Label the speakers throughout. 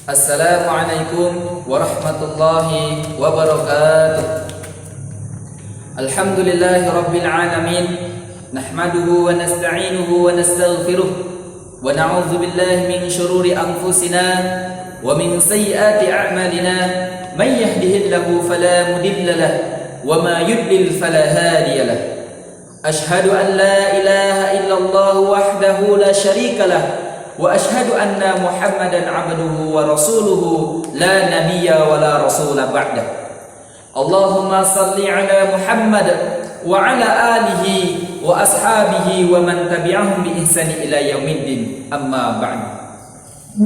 Speaker 1: Assalamualaikum warahmatullahi wabarakatuh. Alhamdulillahi rabbil alamin. Nahmaduhu wa nasta'inuhu wa nastaghfiruh. Wa na'udzu billahi min shururi anfusina wa min sayyiati a'malina. May yahdihillahu fala mudilla lahu wa ma yudlil fala hadiya lahu. Ashhadu an la ilaha illallah wahdahu la syarika lahu. Wa ashhadu anna Muhammadan abduhu wa rasuluhu la nabiyya wa la rasula ba'dah. Allahumma salli ala Muhammad wa ala alihi wa ashabihi wa man tabi'ahum bi ihsani ila yaumiddin. Amma ba'd.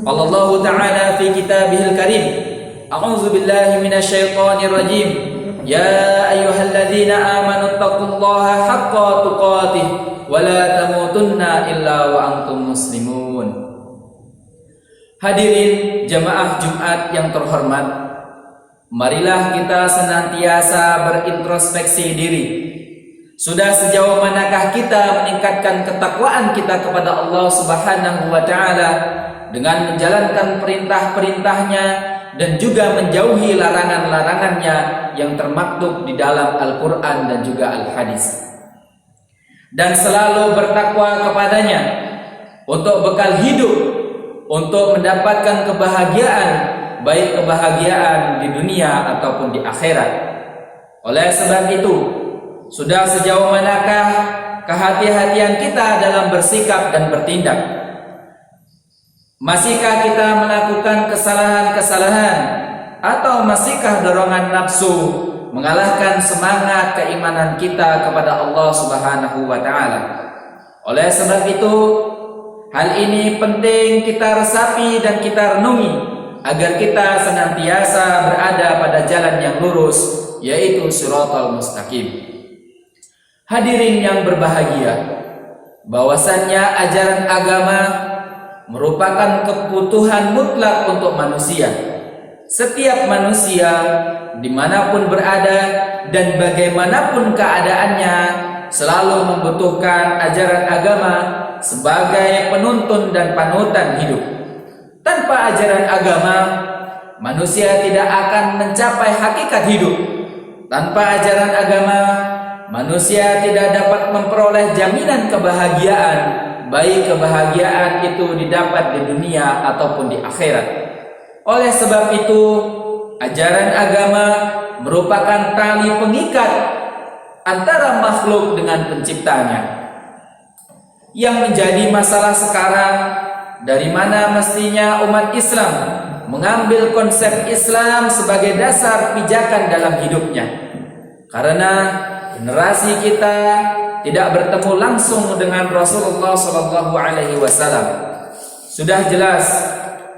Speaker 1: Allah ta'ala fi kitabihil karim. A'udzu billahi minasy syaithanir rajim. Ya ayyuhalladzina amanu taqullaha haqqa tuqatih wa la tamutunna illa wa antum muslimun. Hadirin jamaah Jumat yang terhormat, marilah kita senantiasa berintrospeksi diri. Sudah sejauh manakah kita meningkatkan ketakwaan kita kepada Allah Subhanahu wa taala dengan menjalankan perintah-perintahnya dan juga menjauhi larangan-larangannya yang termaktub di dalam Al-Quran dan juga Al-Hadis, dan selalu bertakwa kepadanya untuk bekal hidup, untuk mendapatkan kebahagiaan, baik kebahagiaan di dunia ataupun di akhirat. Oleh sebab itu, sudah sejauh manakah kehati-hatian kita dalam bersikap dan bertindak? Masihkah kita melakukan kesalahan-kesalahan, atau masihkah dorongan nafsu mengalahkan semangat keimanan kita kepada Allah Subhanahu wa taala? Oleh sebab itu, hal ini penting kita resapi dan kita renungi agar kita senantiasa berada pada jalan yang lurus, yaitu shiratal mustaqim. Hadirin yang berbahagia, bahwasannya ajaran agama merupakan kebutuhan mutlak untuk manusia. Setiap manusia dimanapun berada dan bagaimanapun keadaannya selalu membutuhkan ajaran agama sebagai penuntun dan panutan hidup. Tanpa ajaran agama, manusia tidak akan mencapai hakikat hidup. Tanpa ajaran agama, manusia tidak dapat memperoleh jaminan kebahagiaan, baik kebahagiaan itu didapat di dunia ataupun di akhirat. Oleh sebab itu, ajaran agama merupakan tali pengikat antara makhluk dengan penciptanya. Yang menjadi masalah sekarang, dari mana mestinya umat Islam mengambil konsep Islam sebagai dasar pijakan dalam hidupnya. Karena generasi kita tidak bertemu langsung dengan Rasulullah SAW. Sudah jelas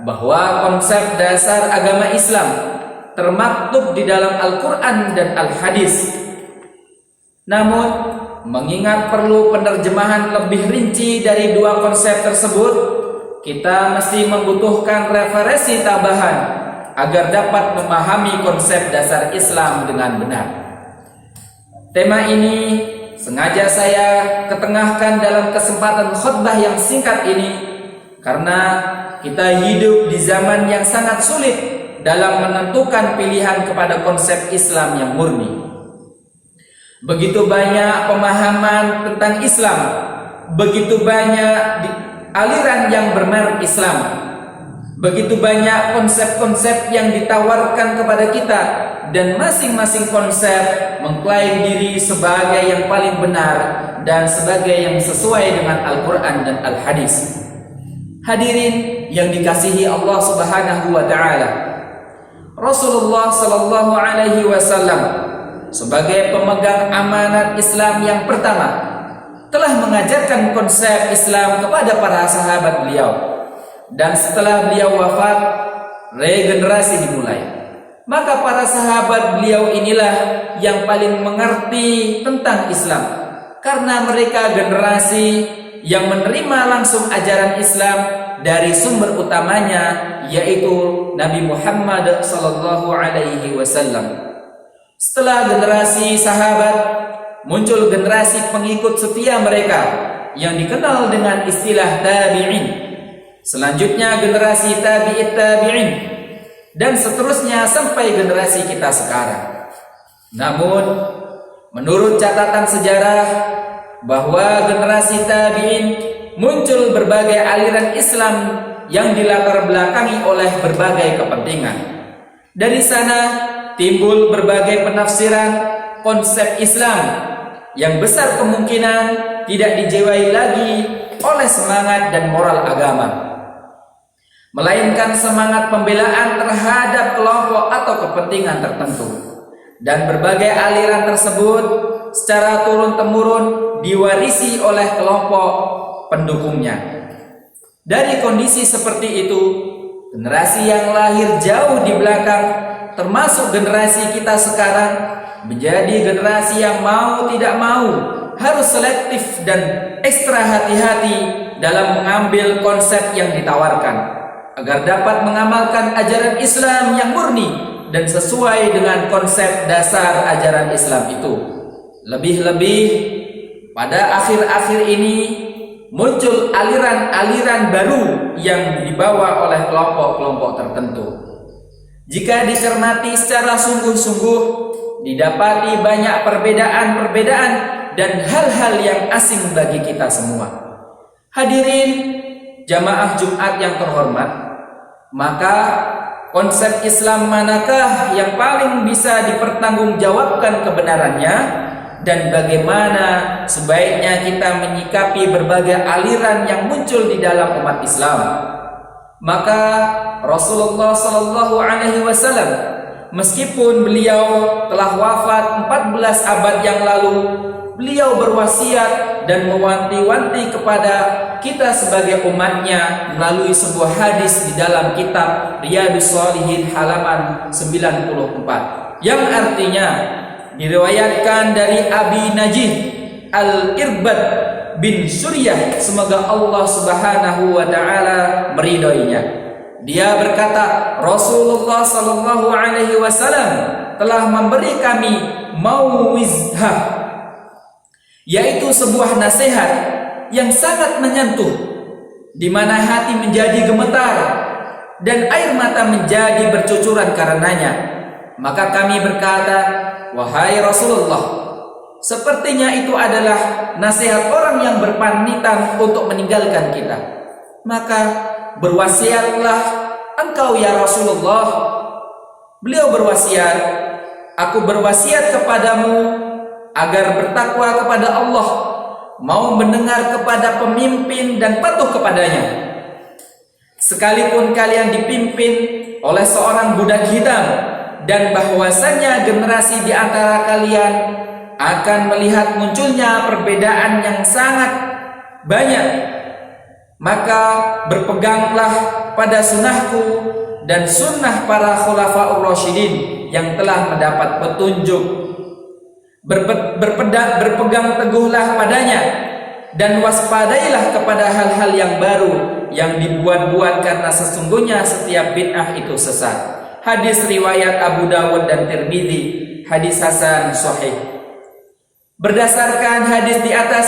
Speaker 1: bahwa konsep dasar agama Islam termaktub di dalam Al-Quran dan Al-Hadis. Namun, mengingat perlu penerjemahan lebih rinci dari dua konsep tersebut, kita mesti membutuhkan referensi tambahan agar dapat memahami konsep dasar Islam dengan benar. Tema ini sengaja saya ketengahkan dalam kesempatan khutbah yang singkat ini karena kita hidup di zaman yang sangat sulit dalam menentukan pilihan kepada konsep Islam yang murni. Begitu banyak pemahaman tentang Islam, begitu banyak aliran yang bermerek Islam, begitu banyak konsep-konsep yang ditawarkan kepada kita, dan masing-masing konsep mengklaim diri sebagai yang paling benar dan sebagai yang sesuai dengan Al-Quran dan Al-Hadis. Hadirin yang dikasihi Allah Subhanahu wa taala, Rasulullah sallallahu alaihi wasallam sebagai pemegang amanat Islam yang pertama telah mengajarkan konsep Islam kepada para sahabat beliau. Dan setelah beliau wafat, regenerasi dimulai. Maka para sahabat beliau inilah yang paling mengerti tentang Islam, karena mereka generasi yang menerima langsung ajaran Islam dari sumber utamanya, yaitu Nabi Muhammad sallallahu alaihi wasallam. Setelah generasi sahabat, muncul generasi pengikut setia mereka yang dikenal dengan istilah tabi'in. selanjutnya generasi tabi'it tabi'in, dan seterusnya sampai generasi kita sekarang. Namun menurut catatan sejarah bahwa generasi tabi'in muncul berbagai aliran Islam yang dilatar belakangi oleh berbagai kepentingan. Dari sana timbul berbagai penafsiran konsep Islam yang besar kemungkinan tidak dijiwai lagi oleh semangat dan moral agama, melainkan semangat pembelaan terhadap kelompok atau kepentingan tertentu. Dan berbagai aliran tersebut secara turun-temurun diwarisi oleh kelompok pendukungnya. Dari kondisi seperti itu, generasi yang lahir jauh di belakang, termasuk generasi kita sekarang, menjadi generasi yang mau tidak mau harus selektif dan ekstra hati-hati dalam mengambil konsep yang ditawarkan, agar dapat mengamalkan ajaran Islam yang murni dan sesuai dengan konsep dasar ajaran Islam itu. Lebih-lebih pada akhir-akhir ini muncul aliran-aliran baru yang dibawa oleh kelompok-kelompok tertentu. Jika dicermati secara sungguh-sungguh, didapati banyak perbedaan-perbedaan dan hal-hal yang asing bagi kita semua. Hadirin jamaah Jumat yang terhormat, maka konsep Islam manakah yang paling bisa dipertanggungjawabkan kebenarannya, dan bagaimana sebaiknya kita menyikapi berbagai aliran yang muncul di dalam umat Islam? Maka Rasulullah Sallallahu Alaihi Wasallam, meskipun beliau telah wafat 14 abad yang lalu, beliau berwasiat dan mewanti-wanti kepada kita sebagai umatnya melalui sebuah hadis di dalam kitab Riyadhus Shalihin halaman 94, yang artinya diriwayatkan dari Abi Najih Al-Irbad bin Suryah, semoga Allah Subhanahu wa taala meridhoinya. Dia berkata, Rasulullah sallallahu alaihi wasallam telah memberi kami mau'izah, yaitu sebuah nasihat yang sangat menyentuh, di mana hati menjadi gemetar dan air mata menjadi bercucuran karenanya. Maka kami berkata, wahai Rasulullah, sepertinya itu adalah nasihat orang yang berpamitan untuk meninggalkan kita. Maka berwasiatlah engkau ya Rasulullah. Beliau berwasiat, aku berwasiat kepadamu agar bertakwa kepada Allah, mau mendengar kepada pemimpin dan patuh kepadanya, sekalipun kalian dipimpin oleh seorang budak hitam, dan bahwasannya generasi di antara kalian akan melihat munculnya perbedaan yang sangat banyak. Maka berpeganglah pada sunnahku dan sunnah para khulafaur rasyidin yang telah mendapat petunjuk. Berpegang teguhlah padanya dan waspadailah kepada hal-hal yang baru yang dibuat-buat, karena sesungguhnya setiap bid'ah itu sesat. Hadis riwayat Abu Dawud dan Tirmidzi, hadis hasan sahih. Berdasarkan hadis di atas,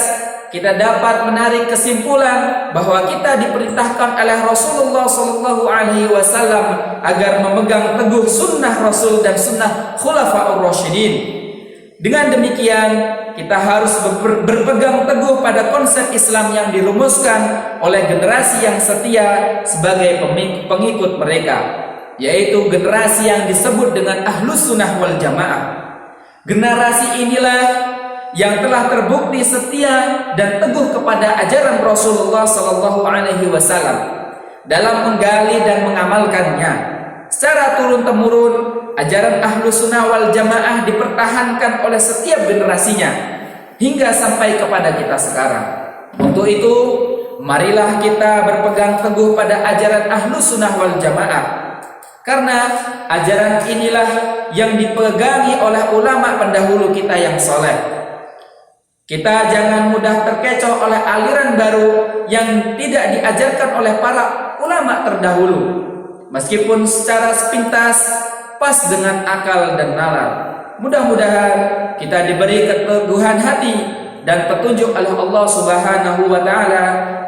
Speaker 1: kita dapat menarik kesimpulan bahwa kita diperintahkan oleh Rasulullah Sallallahu Alaihi Wasallam agar memegang teguh sunnah Rasul dan sunnah Khulafaur Rasyidin. Dengan demikian, kita harus berpegang teguh pada konsep Islam yang dirumuskan oleh generasi yang setia sebagai pengikut mereka, yaitu generasi yang disebut dengan Ahlus Sunnah wal Jamaah. Generasi inilah yang telah terbukti setia dan teguh kepada ajaran Rasulullah Sallallahu Alaihi Wasallam dalam menggali dan mengamalkannya. Secara turun-temurun, ajaran Ahlus Sunnah wal Jamaah dipertahankan oleh setiap generasinya hingga sampai kepada kita sekarang. Untuk itu, marilah kita berpegang teguh pada ajaran Ahlus Sunnah wal Jamaah, karena ajaran inilah yang dipegangi oleh ulama pendahulu kita yang soleh. Kita jangan mudah terkecoh oleh aliran baru yang tidak diajarkan oleh para ulama terdahulu, meskipun secara sepintas pas dengan akal dan nalar. Mudah-mudahan kita diberi keteguhan hati dan petunjuk oleh Allah Subhanahu wa taala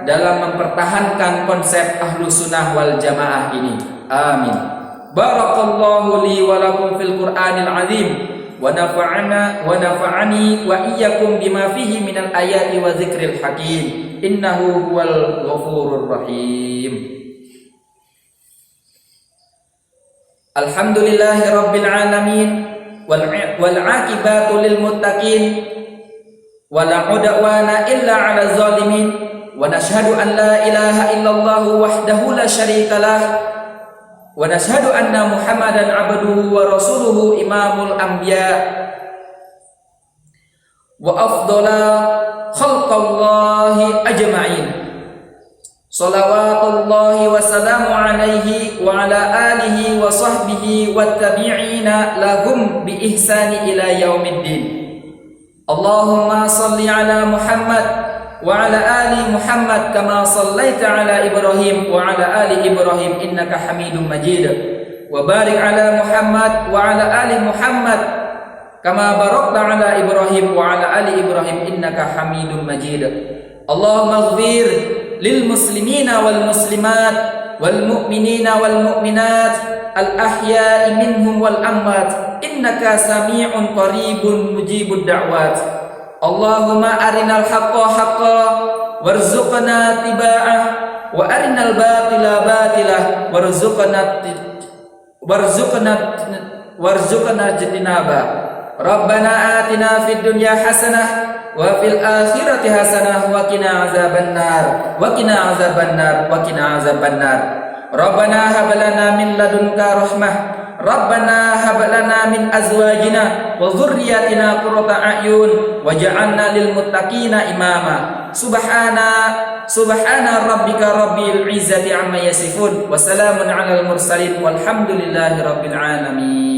Speaker 1: dalam mempertahankan konsep Ahlus Sunnah wal Jamaah ini. Amin. Barakallahu li wa lakum fil Qur'anil azim wa nafa'ani wa iyyakum bima fihi minal ayati wa dzikril hakim. Innahu huwal ghafurur rahim. Alhamdulillahi rabbil alamin wal 'aqibatu lil muttaqin wala udwana illa 'ala zalimin wa nashhadu an la ilaha illallah wahdahu la syarikalah wa nashhadu anna Muhammadan 'abduhu wa rasuluhu imamul anbiya wa afdala khalqallahi ajma'in. Salawatullahi wa salamu alaihi wa ala alihi wa sahbihi wa tabi'ina lahum bi ihsani ila yaumiddin. Allahumma salli ala Muhammad wa ala ali Muhammad kama sallaita ala Ibrahim wa ala ali Ibrahim innaka Hamidum Majid. Wa barik ala Muhammad wa ala ali Muhammad kama barakta ala Ibrahim wa ala ali Ibrahim innaka Hamidum Majid. Allahumma ighfir lil muslimina wal muslimat wal mu'minina wal mu'minat al ahya'i minhum wal amwat innaka sami'un qaribun mujibud da'wat. Allahumma arinal haqqa haqqan warzuqna tiba'ah wa arinal batila batilah warzuqna jinaba. Rabbana atina fid dunya hasanah wa fil akhirati hasanah wa qina azabannar wa qina azabannar wa qina azabannar. Rabbana hab lana min ladunka rahmah Rabbana hab lana min azwajina wa dhurriyyatina qurrata a'yun waj'alna lil muttaqina imama. Subhana rabbika rabbil izzati amma yasifun wa salamun 'alal mursalin walhamdulillahi rabbil alamin.